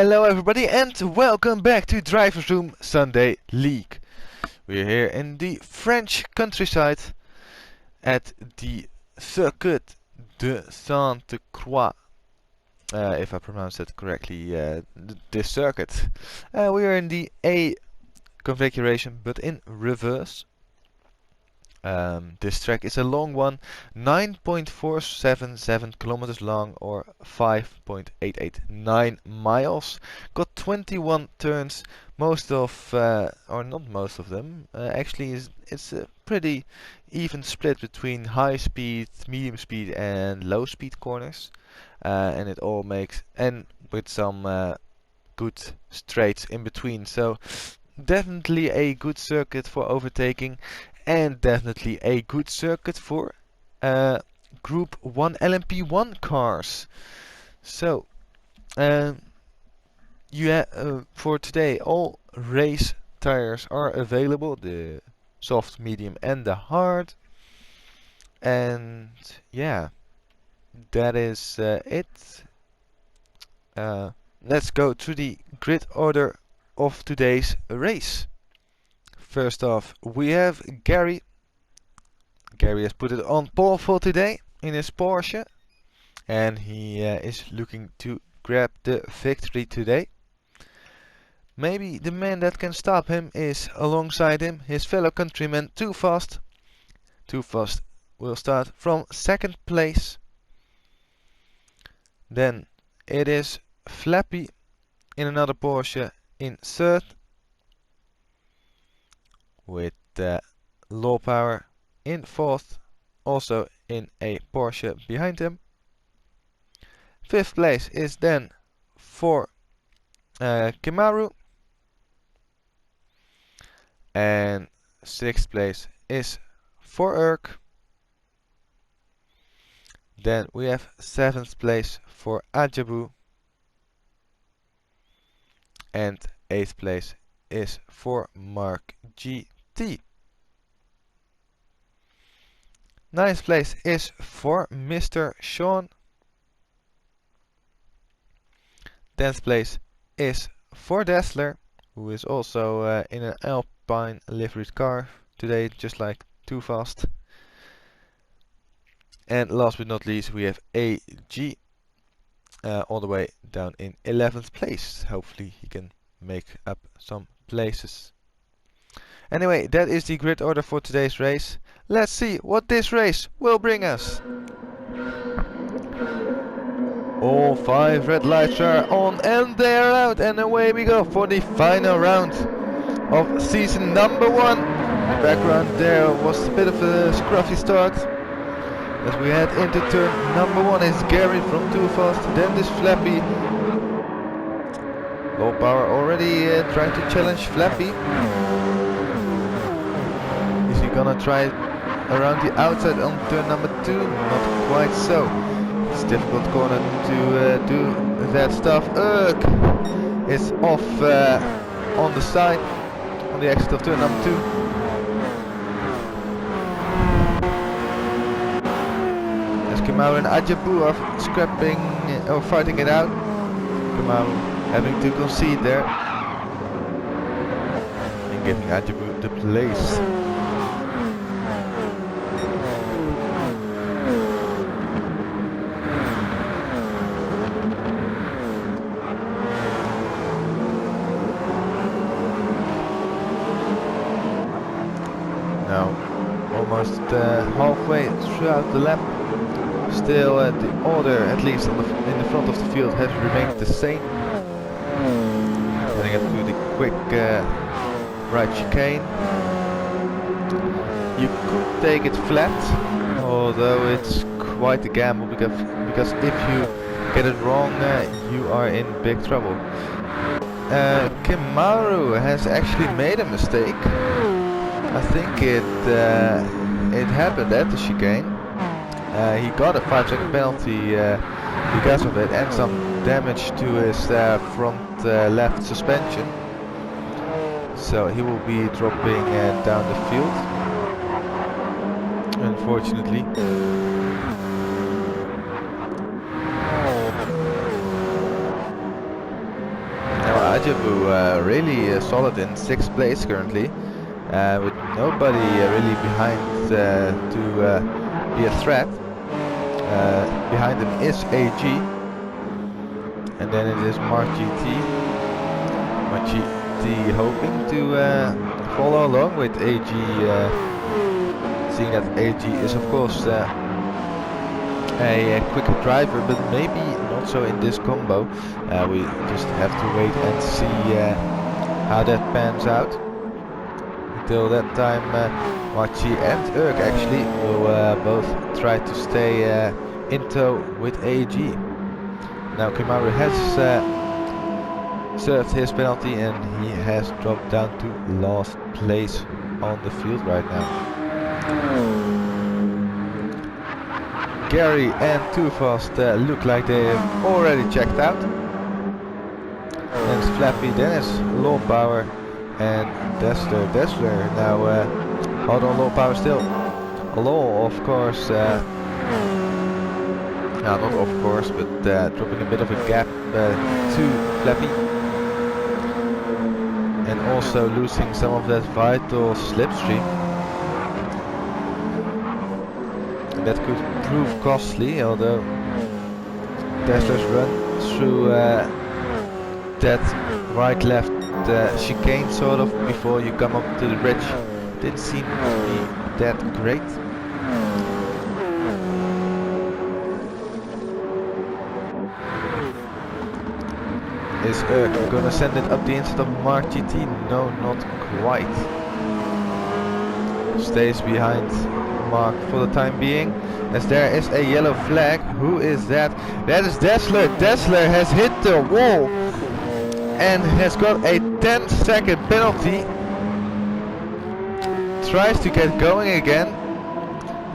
Hello everybody and welcome back to Driversroom Sunday League. We're here in the French countryside at the Circuit de Sainte-Croix. If I pronounce that correctly, this circuit. We are in the A configuration but in reverse. This track is a long one, 9.477 kilometers long or 5.889 miles. Got 21 turns, most of, or not most of them, actually it's a pretty even split between high speed, medium speed and low speed corners. And it all makes, and with some good straights in between. So definitely a good circuit for overtaking. And definitely a good circuit for Group 1 LMP1 cars. So, for today, all race tires are available: the soft, medium, and the hard. And yeah, that is it. Let's go to the grid order of today's race. First off, we have Gary. Gary has put it on pole for today in his Porsche. And he is looking to grab the victory today. Maybe the man that can stop him is alongside him, his fellow countryman Too Fast. Too Fast will start from second place. Then it is Flappy in another Porsche in third, with Low Power in fourth, also in a Porsche behind him. Fifth place is then for Kemaru, and sixth place is for Urk. Then we have seventh place for Ajabu, and eighth place is for Mark GT. Ninth place is for Mr. Sean. 10th place is for Dassler, who is also in an Alpine liveried car today, just like Too Fast. And last but not least, we have AG all the way down in 11th place. Hopefully he can make up some places. Anyway, that is the grid order for today's race. Let's see what this race will bring us. All 5 red lights are on and they're out, and away we go for the final round of season number 1. In the background there was a bit of a scruffy start. As we head into turn number 1 is Gary from Too Fast, then this Flappy. Low Power already trying to challenge Flappy. Is he gonna try around the outside on turn number 2? Not quite so. It's a difficult corner to do that stuff. Urk is off on the side, on the exit of turn number 2. As Kemaru and Ajabu are scrapping or fighting it out. Kemaru having to concede there and giving Ajabu the place. Now almost halfway throughout the lap. Still the order, at least in the front of the field, has remained the same. Heading up to the quick right chicane. You could take it flat, although it's quite a gamble, because if you get it wrong you are in big trouble. Kemaru has actually made a mistake. I think it happened at the chicane. He got a 5-second penalty because of it, and some damage to his front left suspension. So he will be dropping down the field, unfortunately. Ajabu really solid in 6th place currently, with nobody really behind to be a threat. Behind him is AG, and then it is Mark GT. Mark GT hoping to follow along with AG, seeing that AG is of course a quicker driver, but maybe not so in this combo. We just have to wait and see how that pans out. Until that time, Machi and Urk actually will both try to stay in tow with AG. Now Kimaru has served his penalty and he has dropped down to last place on the field right now. Gary and Too Fast look like they have already checked out. And Flappy, Dennis, Law Power and Dessler now hold on. Law Power still. Law of course, no, not of course, but dropping a bit of a gap to Flappy. And also losing some of that vital slipstream. That could prove costly, although Tesla's run through that right-left chicane sort of before you come up to the bridge didn't seem to be that great. Is gonna send it up the inside of Mark GT? No, not quite. Stays behind Mark for the time being, as there is a yellow flag. Who is that? That is Dessler. Dessler has hit the wall and has got a 10-second penalty. Tries to get going again,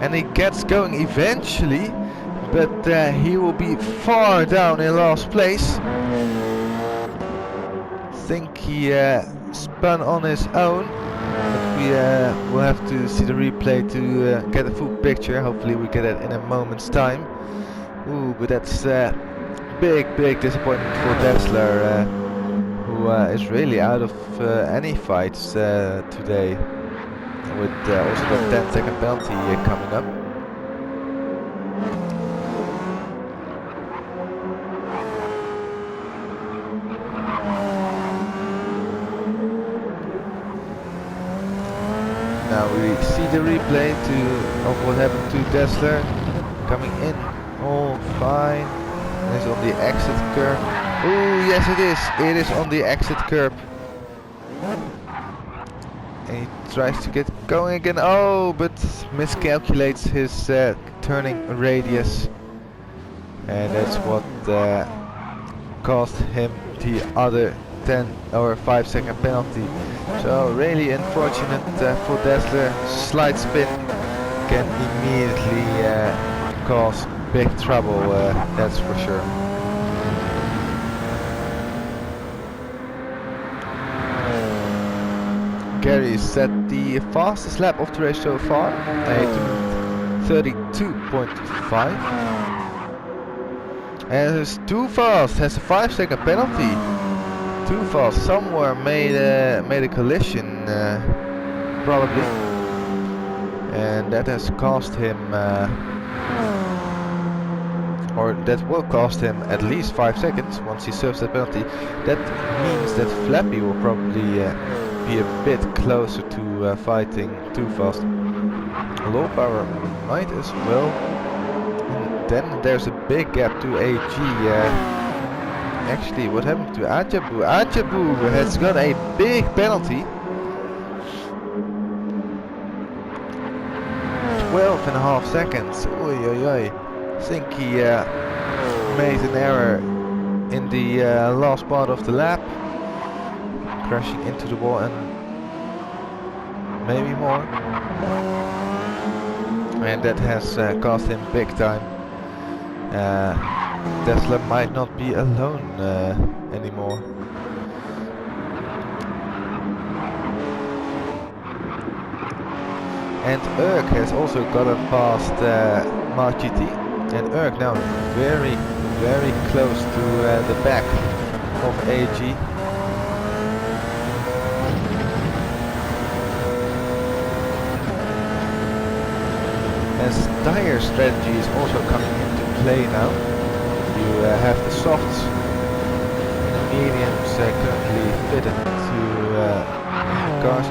and he gets going eventually, but he will be far down in last place. Think he spun on his own. We will have to see the replay to get a full picture. Hopefully we get it in a moment's time. Ooh, but that's big disappointment for Dessler, who is really out of any fights today, with also the 10-second penalty coming up. Now we see the replay of what happened to Dessler. Coming in, all fine. It's on the exit curb. Oh yes, it is. It is on the exit curb. And he tries to get going again. Oh, but miscalculates his turning radius, and that's what cost him the other 10 or 5-second penalty. So really unfortunate for Dessler. Slight spin can immediately cause big trouble, that's for sure. Gary set the fastest lap of the race so far, a 32.5. And it's Too Fast has a 5-second penalty. Too Fast somewhere made a collision, probably, and that has cost him, or that will cost him at least 5 seconds once he serves that penalty. That means that Flappy will probably be a bit closer to fighting Too Fast. Low Power might as well. And then there's a big gap to AG. Actually, what happened to Ajabu? Ajabu has got a big penalty. 12.5 seconds. Oi, oi, oi. I think he made an error in the last part of the lap, crashing into the wall and maybe more. And that has cost him big time. Tesla might not be alone anymore. And Urk has also gotten past Mark GT, and Urk now very close to the back of AG. as tire strategy is also coming into play now. You have the softs and the mediums currently fitted to cars.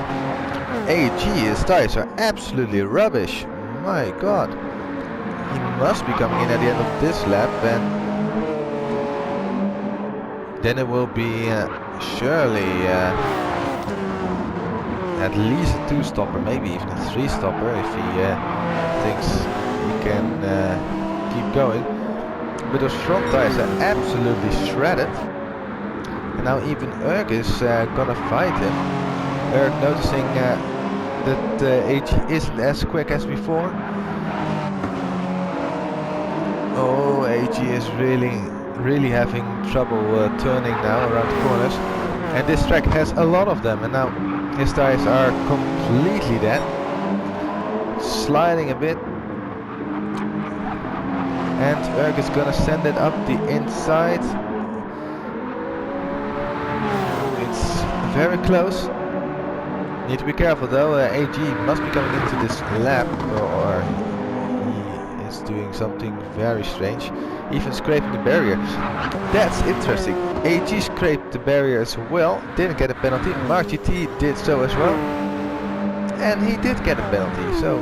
AG, his tires are absolutely rubbish. My god. He must be coming in at the end of this lap, and then it will be surely at least a 2-stopper, maybe even a 3-stopper if he thinks he can keep going. But those front tires are absolutely shredded. And now even Erg is gonna fight him. Erg noticing that AG isn't as quick as before. Oh, AG is really having trouble turning now around the corners. And this track has a lot of them, and now his tires are completely dead. Sliding a bit. And Erg is gonna send it up the inside. It's very close. Need to be careful though. AG must be coming into this lap, or he is doing something very strange. Even scraping the barrier. That's interesting. AG scraped the barrier as well. Didn't get a penalty. Mark GT did so as well. And he did get a penalty. So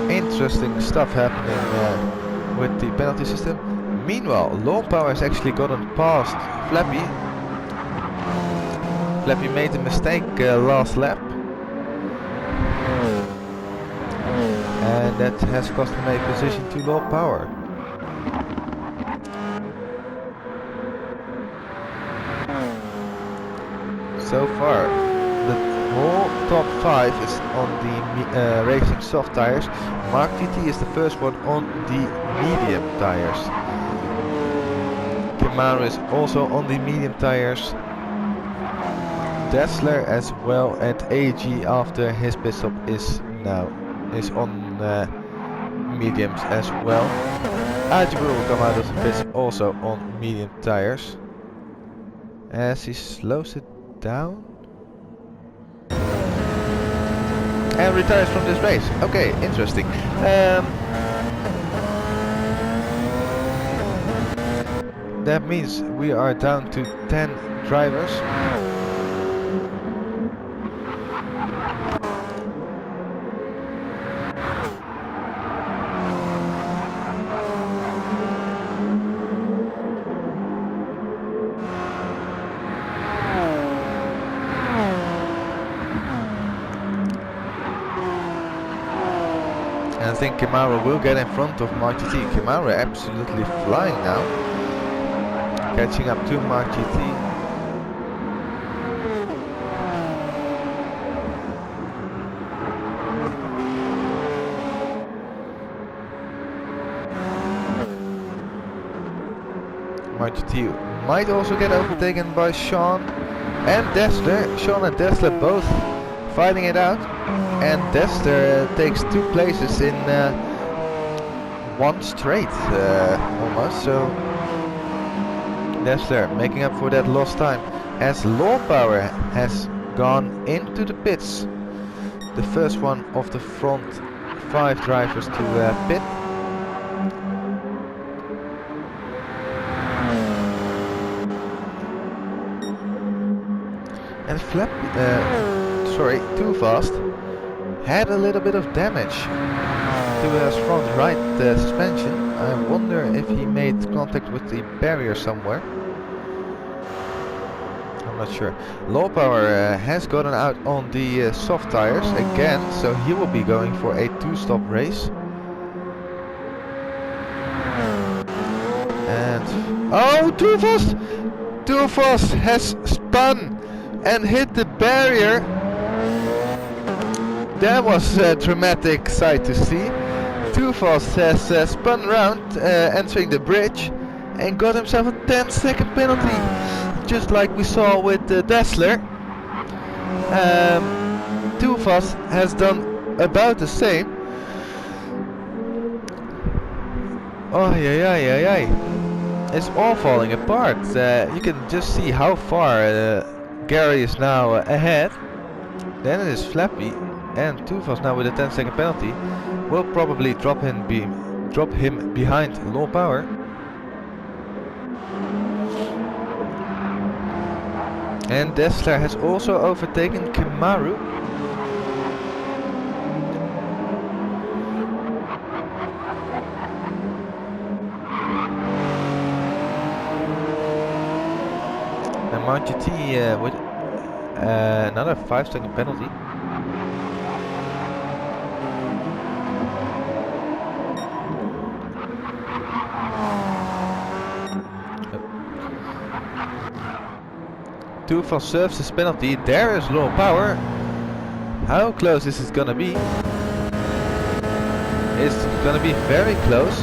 interesting stuff happening with the penalty system. Meanwhile, Low Power has actually gotten past Flappy. Flappy made a mistake last lap. And that has cost him a position to Low Power. So far, the whole top 5 is on the racing soft tires. Mark GT is the first one on the medium tires. Camaro is also on the medium tires. Dassler as well, and AG after his pit stop is on mediums as well. Ajibur will come out of the pits also on medium tires. As he slows it down. And retires from this race. Okay, interesting. That means we are down to 10 drivers. I think Camaro will get in front of Mark GT. Camaro absolutely flying now. Catching up to Mark GT. Mark GT might also get overtaken by Sean and Dassler. Sean and Dassler both fighting it out. And Dassler takes 2 places in one straight, almost. So Dassler making up for that lost time, as Low Power has gone into the pits. The first one of the front 5 drivers to pit. And Too Fast had a little bit of damage to his front right suspension. I wonder if he made contact with the barrier somewhere. I'm not sure. Low Power has gotten out on the soft tires again, so he will be going for a 2-stop race. And oh, Too Fast! Too Fast has spun and hit the barrier. That was a dramatic sight to see. Too Fast has spun around entering the bridge and got himself a 10-second penalty, just like we saw with Dassler. Too Fast has done about the same. Oh yeah. It's all falling apart. You can just see how far Gary is now ahead. Then it is Flappy. and Too Fast now with a 10-second penalty will probably drop him behind low power. And Dessler has also overtaken Kemaru. And Mount GT with another 5-second penalty. Too Fast serves his penalty. There is low power. How close is it gonna be? It's gonna be very close.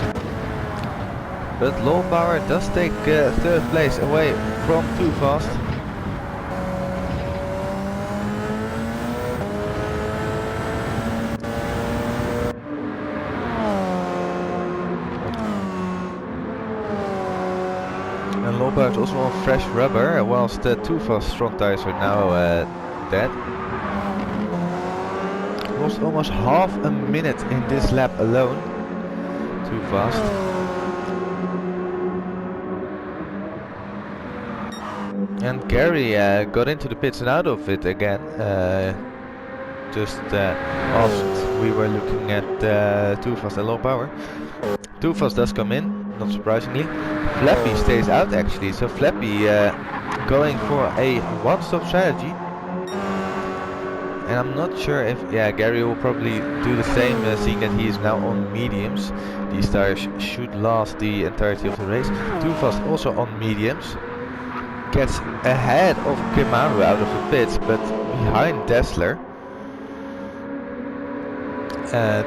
But low power does take third place away from Too Fast. And low power is also on fresh rubber, whilst the Too Fast front tires are now dead. Lost almost half a minute in this lap alone. Too Fast. And Gary got into the pits and out of it again. Just whilst we were looking at Too Fast and low power. Too Fast does come in, not surprisingly. Flappy stays out actually, so Flappy going for a one-stop strategy. And I'm not sure if, Gary will probably do the same, seeing that he is now on mediums. These tires should last the entirety of the race. Too Fast also on mediums. Gets ahead of Kemaru out of the pits, but behind Dessler.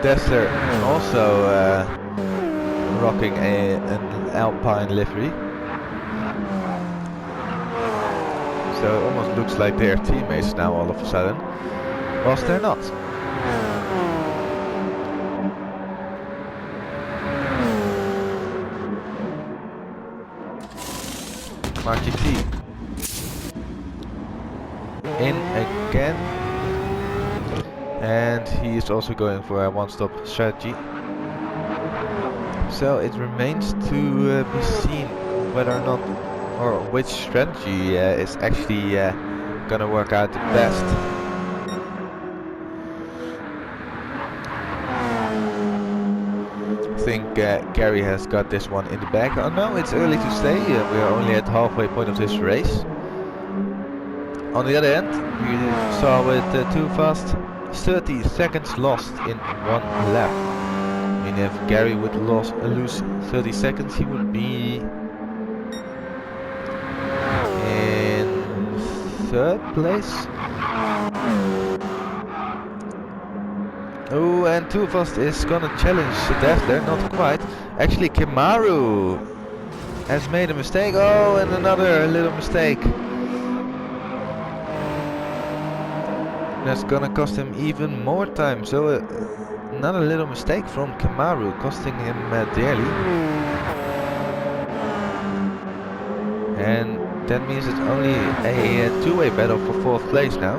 Dessler also rocking an Alpine livery. So it almost looks like they're teammates now all of a sudden, whilst they're not. Marky T in again, and he is also going for a one-stop strategy. So it remains to be seen whether or not, or which strategy is actually gonna work out the best. I think Gary has got this one in the bag. Oh no, it's early to say. We are only at halfway point of this race. On the other end, we saw with Too Fast 30 seconds lost in one lap. I mean, if Gary would lose 30 seconds, he would be in third place. Oh, and Too Fast is gonna challenge Dessler, not quite. Actually, Kemaru has made a mistake. Oh, and another little mistake. That's gonna cost him even more time. So another little mistake from Kemaru, costing him dearly. And that means it's only a two-way battle for fourth place now.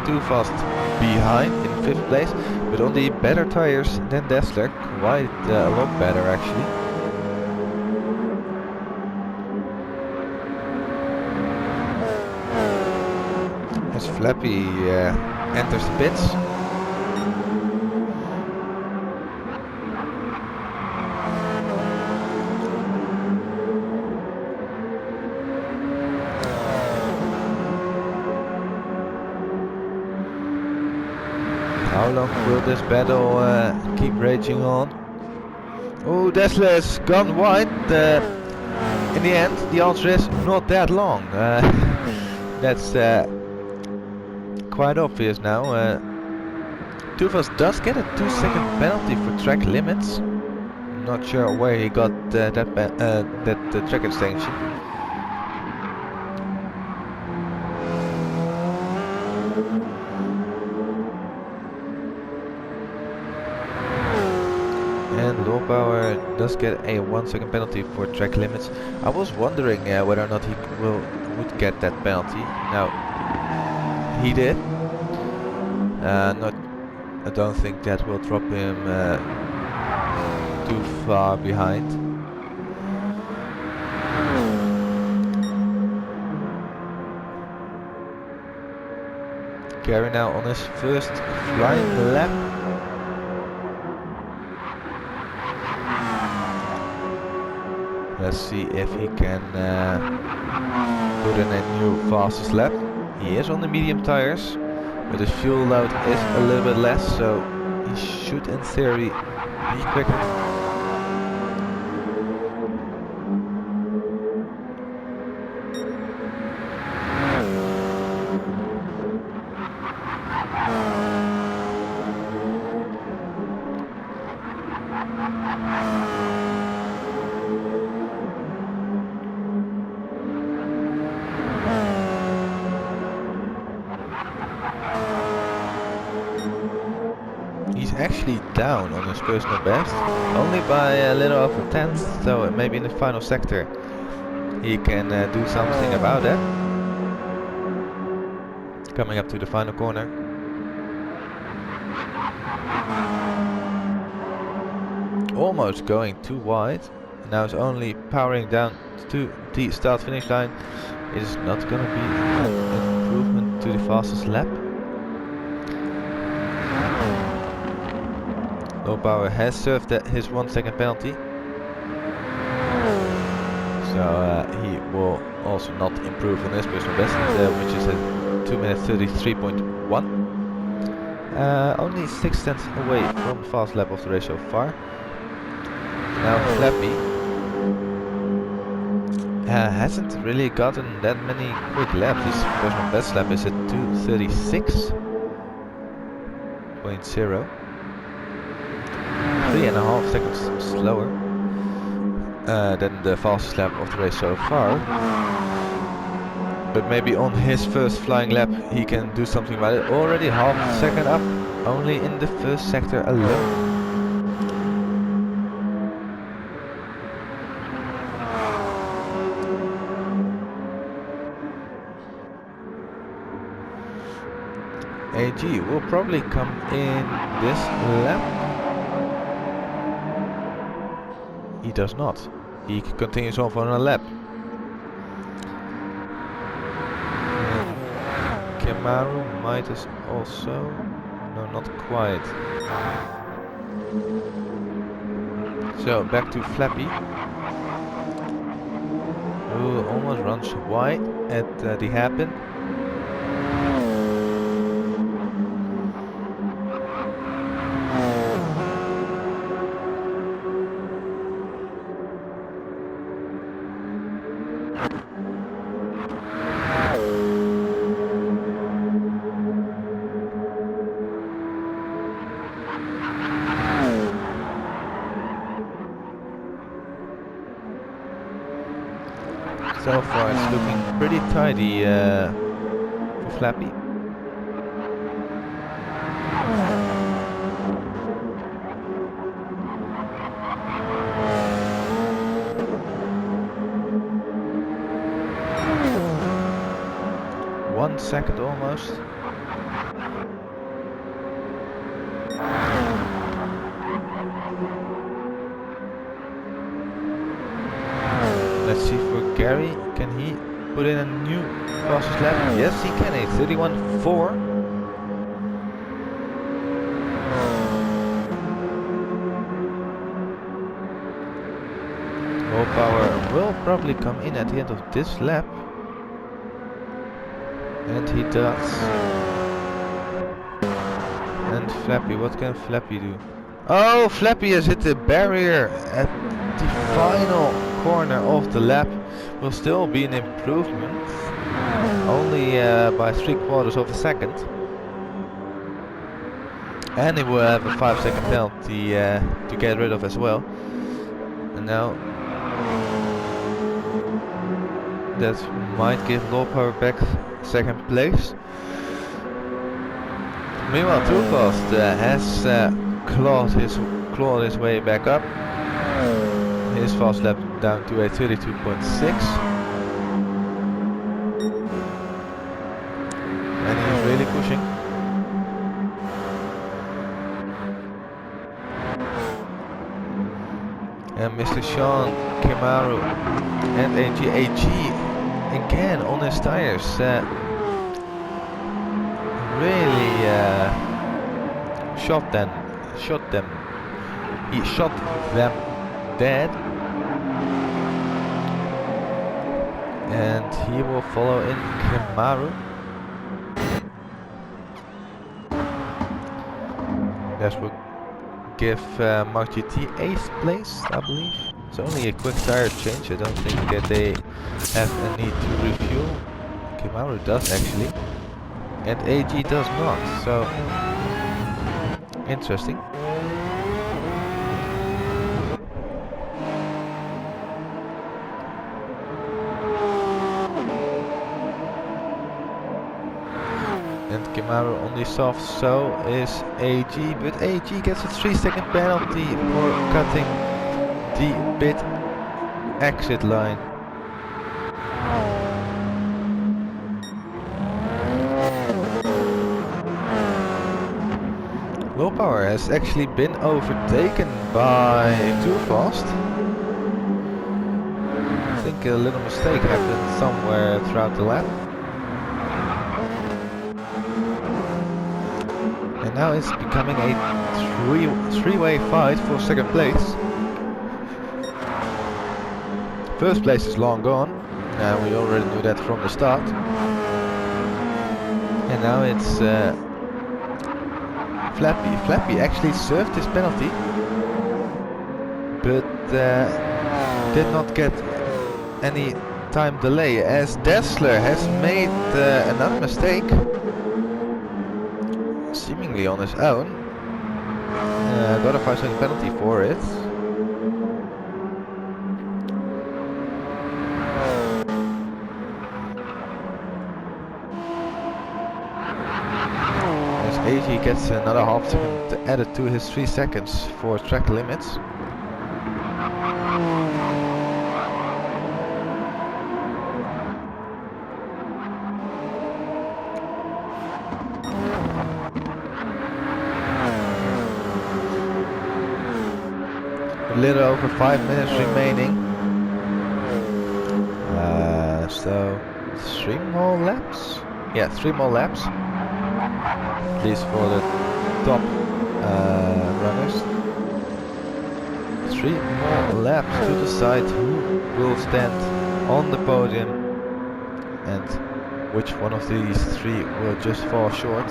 Too Fast behind in 5th place, but on the better tires than Dessler, quite a lot better actually. As Flappy enters the pits. How long will this battle keep raging on? Oh, Dessler has gone wide. In the end, the answer is not that long. That's quite obvious now. Too Fast does get a 2-second penalty for track limits. Not sure where he got that track extension. And low power does get a 1-second penalty for track limits. I was wondering whether or not he would get that penalty. Now, he did. Not, I don't think that will drop him too far behind. Gary now on his first flying lap. Let's see if he can put in a new fastest lap. He is on the medium tires, but his fuel load is a little bit less, so he should in theory be quicker. He's actually down on his personal best, only by a little over a tenth, so maybe in the final sector he can do something about that. Coming up to the final corner. Almost going too wide. Now it's only powering down to the start finish line. It is not going to be an improvement to the fastest lap. Low power has served his 1 second penalty, so he will also not improve on his personal best, which is at 2 minutes 33.1. Only 6 tenths away from the fast lap of the race so far. Now Flappy hasn't really gotten that many quick laps. His personal best lap is at 2:36.0. 3.5 seconds slower than the fastest lap of the race so far. But maybe on his first flying lap he can do something about it. Already half a second up, only in the first sector alone. AG will probably come in this lap. He does not. He continues on for another lap. Kamaru might as also... No, not quite. So, back to Flappy. Who almost runs wide at the hairpin. So far it's looking pretty tidy for Flappy. One second almost. Let's see for Gary, can he put in a new fastest lap? Yes, he can, a 31.4. Low power will probably come in at the end of this lap. And he does. And Flappy, what can Flappy do? Oh, Flappy has hit the barrier at the final corner of the lap. Will still be an improvement, only by 3/4 of a second. And he will have a 5-second penalty to get rid of as well. And now that might give Low Power back second place. Meanwhile, Too Fast has clawed his way back up. His fast lap down to a 32.6. And he's really pushing. And Mr. Sean Kimaru and AG again on his tires. Really shot them. He shot them dead. And he will follow in Kimaru. That will give Mark GT 8th place, I believe. It's only a quick tire change. I don't think that they have a need to refuel. Kimaru does actually, and AG does not. So interesting. And Kimaru on the soft, so is AG, but AG gets a 3-second penalty for cutting the pit exit line. Low Power has actually been overtaken by Too Fast. I think a little mistake happened somewhere throughout the lap. And now it's becoming a three-way fight for second place. First place is long gone, and we already knew that from the start. And now it's Flappy. Flappy actually served his penalty, but did not get any time delay, as Dessler has made another mistake. Seemingly on his own. Got a 5-second penalty for it. As AG gets another half second added to his 3 seconds for track limits. A little over 5 minutes remaining. So 3 more laps? Yeah, 3 more laps. At least for the top runners. 3 more laps to decide who will stand on the podium and which one of these 3 will just fall short.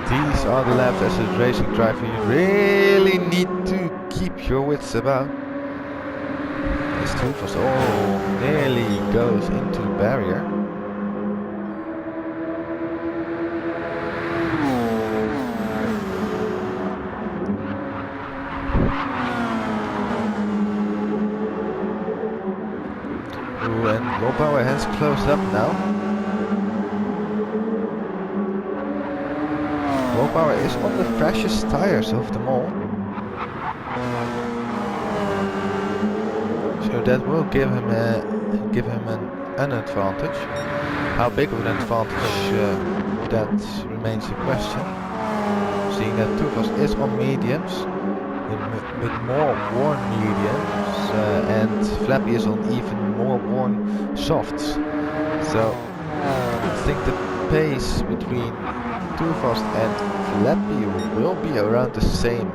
These are the laps as a racing driver you really need to keep your wits about. This Too Fast nearly goes into the barrier. Ooh, and Low Power has closed up now. Low Power is on the freshest tires of them all. So that will give him an advantage. How big of an advantage, that remains a question. Seeing that Too Fast is on mediums, with more worn mediums, and Flappy is on even more worn softs. So I think the pace between Too Fast and Flappy will be around the same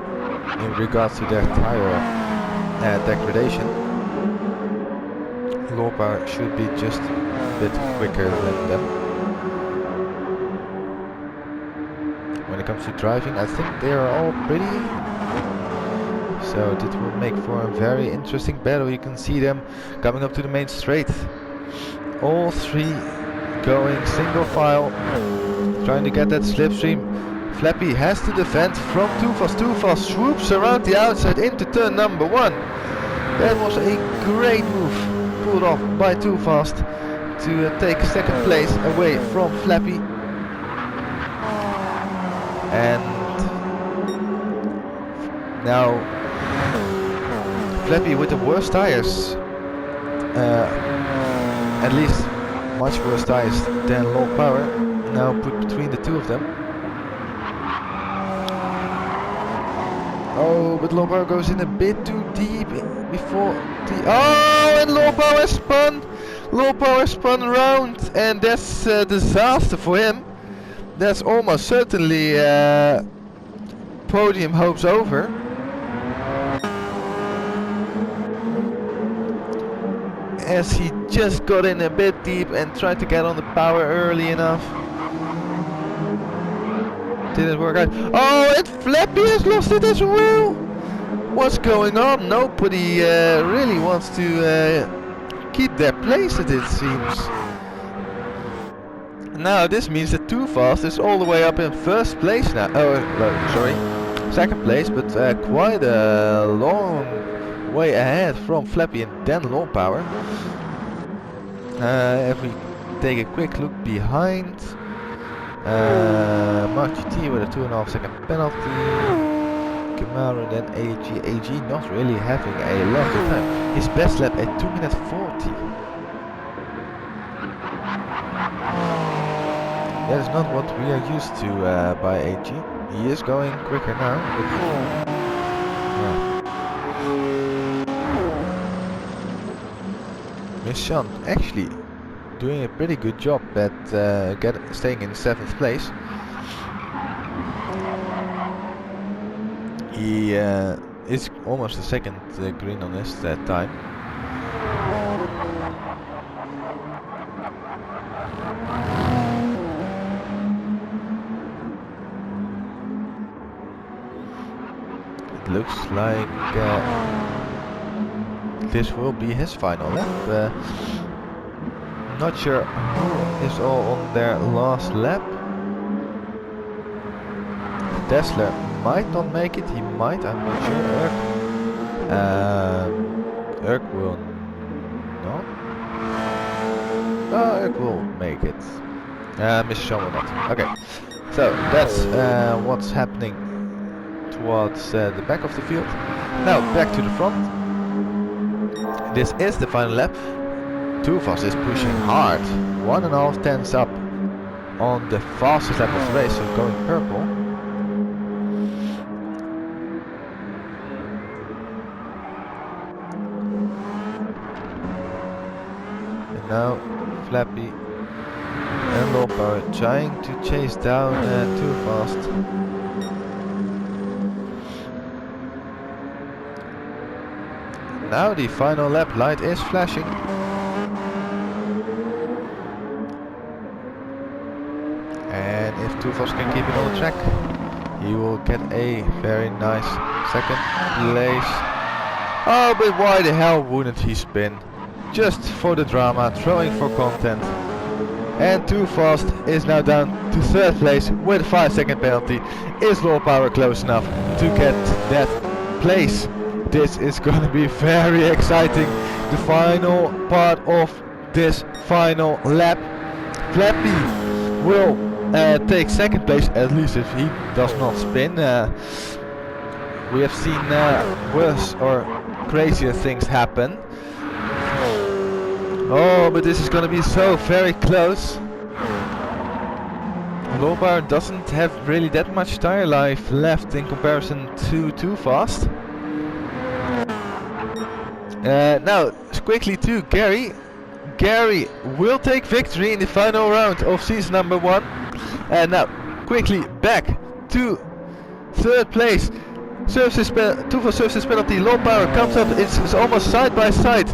in regards to their tire degradation. Low Power should be just a bit quicker than them. When it comes to driving, I think they are all pretty. So this will make for a very interesting battle. You can see them coming up to the main straight. All 3 going single file, trying to get that slipstream. Flappy has to defend from Too Fast. Too Fast swoops around the outside into turn number 1. That was a great move pulled off by Too Fast to take second place away from Flappy. And Now Flappy with the worst tires, at least much worse tires than Low Power, now put between the two of them. Oh, but Low Power goes in a bit too deep before the... Oh, and Low Power spun! Low Power spun around, and that's a disaster for him. That's almost certainly podium hopes over. As he just got in a bit deep and tried to get on the power early enough. Didn't work out. Oh, and Flappy has lost it as well! What's going on? Nobody really wants to keep their place, it seems. Now this means that Too Fast is all the way up in first place now. Oh, no, sorry, second place, but quite a long way ahead from Flappy and then Low Power. If we take a quick look behind, Mark GT with a 2.5 second penalty. Camaro, then AG. AG not really having a lovely time. His best lap at 2 minutes 40. That is not what we are used to by AG. He is going quicker now. Michon actually doing a pretty good job at staying in 7th place. He is almost the second green on this time. It looks like this will be his final lap. Not sure who is all on their last lap. Tesla might not make it, he might, I'm not sure. Urk will not. Oh, Urk will make it. Michon will not. Okay, so that's what's happening towards the back of the field. Now back to the front. This is the final lap. Too Fast is pushing hard. 1.5 tenths up on the fastest lap of the race, so going purple. And now Flappy and Low Power trying to chase down Too Fast. Now the final lap light is flashing. And if Too Fast can keep it on the track, he will get a very nice second place. Oh, but why the hell wouldn't he spin? Just for the drama, throwing for content. And Too Fast is now down to 3rd place with a 5-second penalty. Is Low Power close enough to get that place? This is going to be very exciting. The final part of this final lap. Flappy will take 2nd place, at least if he does not spin. We have seen worse or crazier things happen. Oh, but this is going to be so very close. Low Power doesn't have really that much tire life left in comparison to Too Fast. Now, quickly to Gary. Gary will take victory in the final round of season number 1. And now, quickly back to 3rd place. Too Fast serves his penalty. Low Power comes up. It's almost side by side.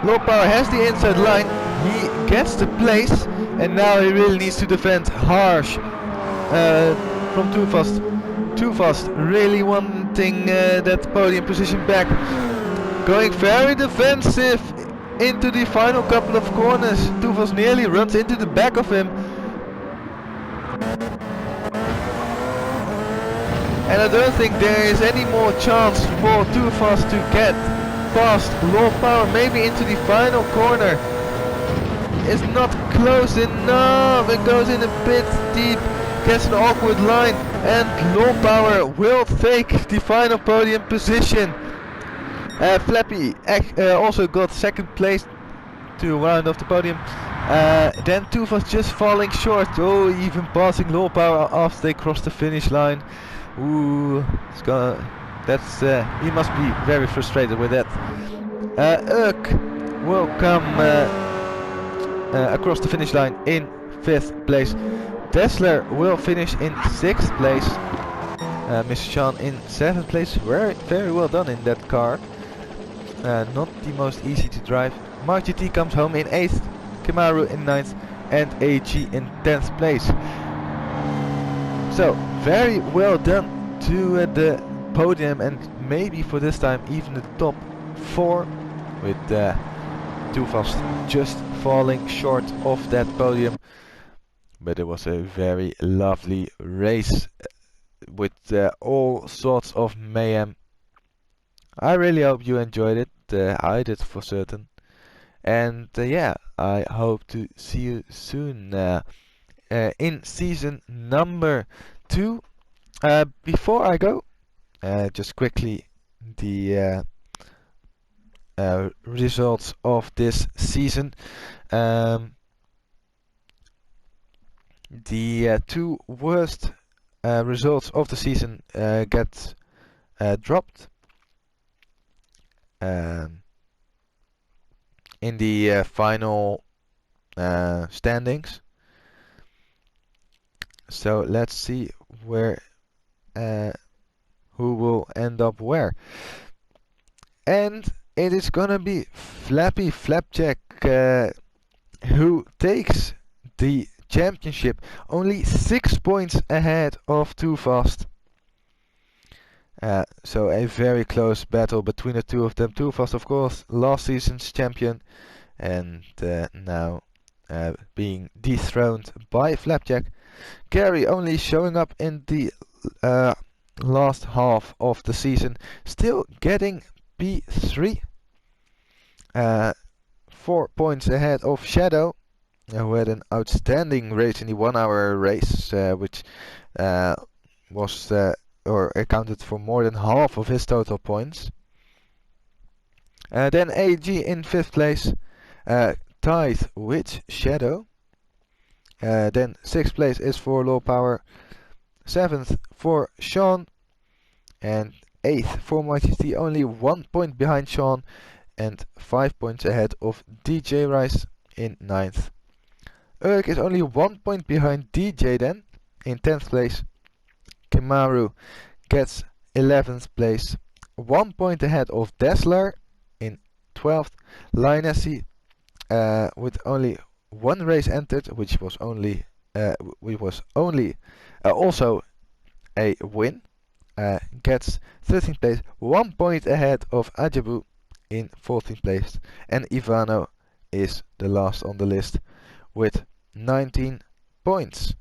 Low Power has the inside line. He gets the place, and now he really needs to defend harsh from Too Fast. Too Fast really wanting that podium position back. Going very defensive into the final couple of corners. Too Fast nearly runs into the back of him. And I don't think there is any more chance for Too Fast to get past Low Power, maybe into the final corner. It's not close enough. It goes in a bit deep, gets an awkward line. and Low Power will take the final podium position. Flappy also got second place to round off the podium. Then Tooth was just falling short. Oh, even passing Low Power after they crossed the finish line. Ooh, he must be very frustrated with that. Urk will come across the finish line in 5th place. Dessler will finish in 6th place. Mr. Sean in 7th place. Very well done in that car. Not the most easy to drive. Mark GT comes home in 8th. Kamaru in 9th. And AG in 10th place. So, very well done to the podium, and maybe for this time even the top 4, with Too Fast just falling short of that podium. But it was a very lovely race with all sorts of mayhem. I really hope you enjoyed it. I did for certain. And yeah, I hope to see you soon in season number 2. Before I go, just quickly the results of this season. The 2 worst results of the season get dropped in the final standings. So let's see where who will end up where. And it is gonna be Flappy Flapjack who takes the championship, only 6 points ahead of Too Fast. So a very close battle between the two of them. Too Fast, of course, last season's champion, and now being dethroned by Flapjack. Gary only showing up in the last half of the season, still getting P3. 4 points ahead of Shadow, who had an outstanding race in the 1 hour race, which was or accounted for more than half of his total points. Then AG in 5th place, tied with Shadow. Then 6th place is for Low Power, 7th for Sean, and 8th for MyTT, only 1 point behind Sean, and 5 points ahead of DJ Rice in 9th. Urk is only 1 point behind DJ then, in 10th place. Kamaru gets 11th place, 1 point ahead of Dessler in 12th. Lionessy with only 1 race entered, which was only also a win, gets 13th place, 1 point ahead of Ajabu in 14th place, and Ivano is the last on the list with 19 points.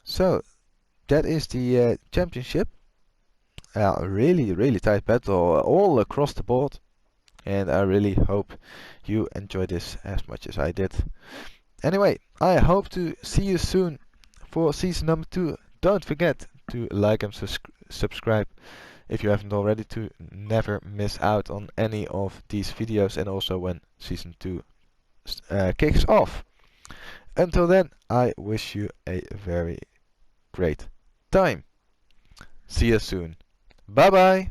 So that is the championship. Really tight battle all across the board, and I really hope you enjoyed this as much as I did. Anyway, I hope to see you soon for season number 2. Don't forget to like and subscribe if you haven't already, to never miss out on any of these videos, and also when season 2 kicks off. Until then, I wish you a very great time. See you soon. Bye bye.